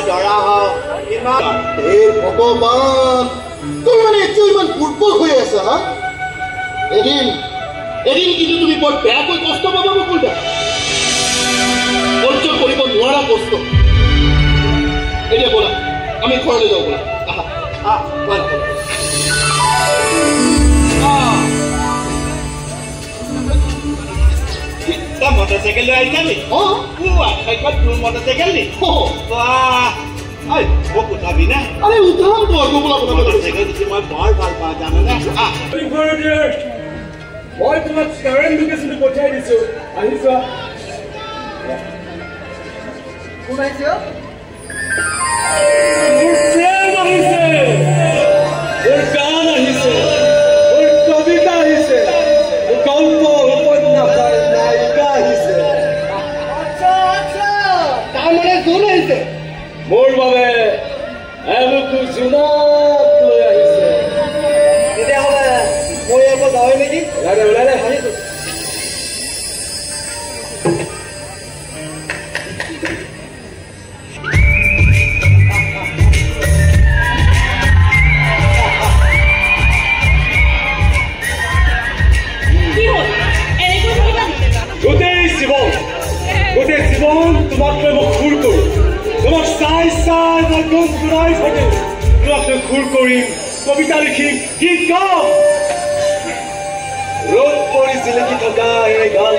ধৰা হওক ইমান ভগৱান তুমি মানে এতিয়া ইমান দুৰ্বল হৈ আছা হা এদিন কিন্তু তুমি বৰ বেয়াকৈ কষ্ট পাবা বকুলদা সহ্য কৰিব নোৱাৰা কষ্ট এতিয়া ব'লা আমি ঘৰলৈ যাওঁ ব'লা মটৰচাইকেল লৈ আহিছা নি তোৰ মটৰচাইকেল নি মোক উঠাবি নে মটৰচাইকেল দেখি মই বৰ ভাল পাওঁ জানানে মই তোমাক কাৰেণ্ট লোকেশ্যনটো পঠিয়াই দিছো আহি যোৱা কোন আহিছে মোৰ প্ৰেম আহিছে মোৰ গান আহিছে মোৰ কবিতা আহিছে মোৰ গল্প উপন্যাসৰ নায়িকা আহিছে আচ্ছা তাৰমানে জোন আহিছে মোৰ বাবে এমুকু জোনাক লৈ আহিছে তেতিয়াহ'লে মই আকৌ যাওঁৱে নেকি ওলাই হাঁহিছো গোটেই জীৱন তোমাক লৈ মই খুৰ কৰোঁ তোমাক চাই মই গম ঘূৰাই থাকিম তোমাক লৈ খুৰ কৰিম কবিতা লিখিম গীত গাম ৰ'দ পৰি জিলিকি থকা এই গান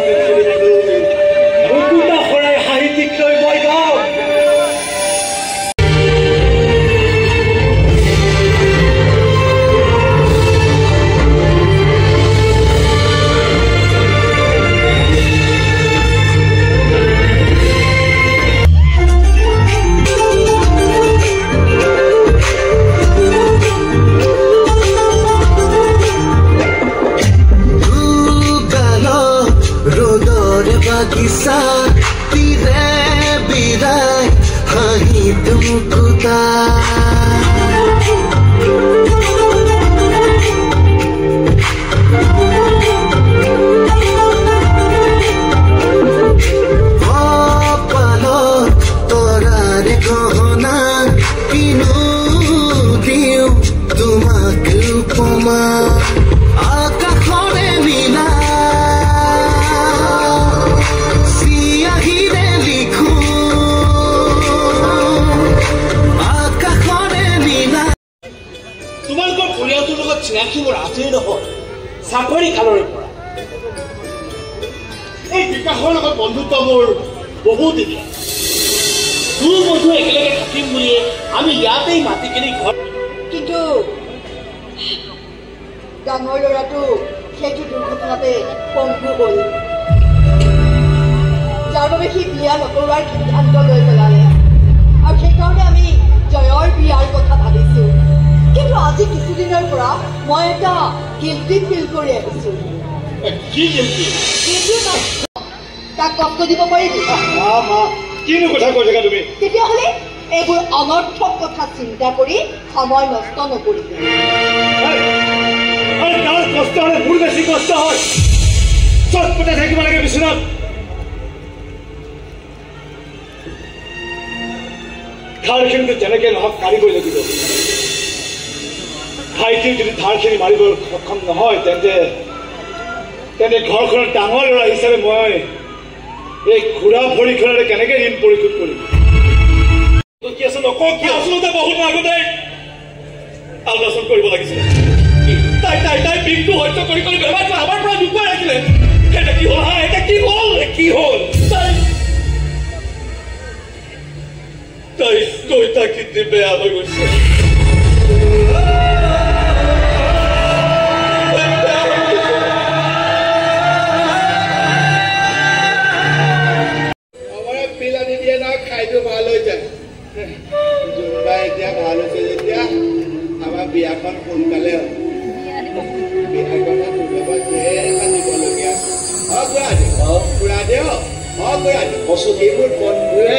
মুকুতা সৰাই সাহিত্যিক লৈ মই গাম বাগিচা তীৰে বিৰাই হাঁহি মুকুতা কপালত তৰাৰে গহনা কিনো দিওঁ তোমাক উপমা আকাশৰে নীলা তোমালোকৰ পৰিয়ালটোৰ লগত চিনাকি মোৰ আজিৰ নহয় চাকৰি কালৰে পৰা এই বিকাশৰ লগত বন্ধুত্ব মোৰ বহুত দিনীয়া দুই বন্ধু একেলগে থাকিম বুলিয়ে আমি ইয়াতেই মাতি কিনি ঘৰ কিন্তু ডাঙৰ ল'ৰাটো সেইটো দুৰ্ঘটনাতে পংগু হ'ল যাৰ বাবে সি বিয়া নকৰোৱাৰ সিদ্ধান্ত লৈ পেলালে আৰু সেইকাৰণে আমি জয়ৰ বিয়াৰ কথা ভাবিছোঁ কিন্তু আজি কিছুদিনৰ পৰা মই এটা গিল্টি ফিল কৰি আহিছোঁ তাক কষ্ট দিব পাৰিবি কিনো কথা কৈ থাকা তুমি তেতিয়াহ'লে এইবোৰ অনৰ্থক কথা চিন্তা কৰি সময় নষ্ট নকৰিবি তাৰ কষ্ট হ'লে মোৰ বেছি কষ্ট হয় চটপটে থাকিব লাগে বিচনাত ধাৰখিনিটো যেনেকৈ নহওক কাঢ়িবই লাগিব ভাইটিও যদি ধাৰখিনি মাৰিব সক্ষম নহয় তেন্তে ঘৰখনৰ ডাঙৰ ল'ৰা হিচাপে মই এই ঘূৰা ভৰিখনেৰে কেনেকৈ ঋণ পৰিশোধ কৰিম কি আছে নকওঁ কি আচলতে বহুত আগতে আলোচনা কৰিব লাগিছিলে তাই বিষটো সহ্য কৰি বেমাৰটো আমাৰ পৰা লুকুৱাই ৰাখিলে এটা কি হ'ল এটা কি হ'ল তাই কইতা কিডনি বেয়া হৈ গৈছে খাইটো ভাল হৈ যায় জোনবা এতিয়া ভাল হৈছে যেতিয়া আমাৰ বিয়াখন সোনকালে হ'ব বিয়াখনত লগত ঢেৰ মাতিবলগীয়া খুৰা দেও এইবোৰ বন্ধুৱে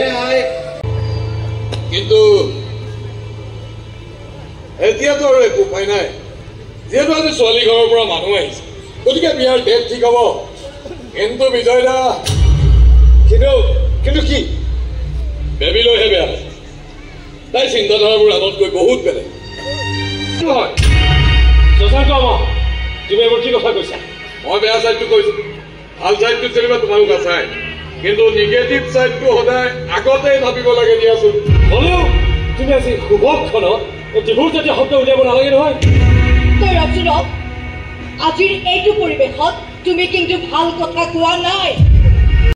হয় কিন্তু এতিয়াতো আৰু একো উপায় নাই যিহেতু আজি ছোৱালী ঘৰৰ পৰা মানুহ আহিছে গতিকে বিয়াৰ ডেট ঠিক হ'ব কিন্তু বিজয় দা কিন্তু কি বেবীলৈহে বেয়া তাই চিন্তাধাৰাবোৰ আনতকৈ বহুত বেলেগ হয় শশাংক তুমি এইবোৰ কি কথা কৈছা মই বেয়া চাইডটো কৈছো ভাল চাইডটো যেনিবা তোমালোক আছাই কিন্তু নিগেটিভ চাইডটো সদায় আগতেই ভাবিব লাগে দিয়াচোন হ'লেও তুমি আজি শুভক্ষণত যিবোৰ জাতীয় শব্দ উলিয়াব নালাগে নহয় তই ৰচুন আজিৰ এইটো পৰিৱেশত তুমি কিন্তু ভাল কথা কোৱা নাই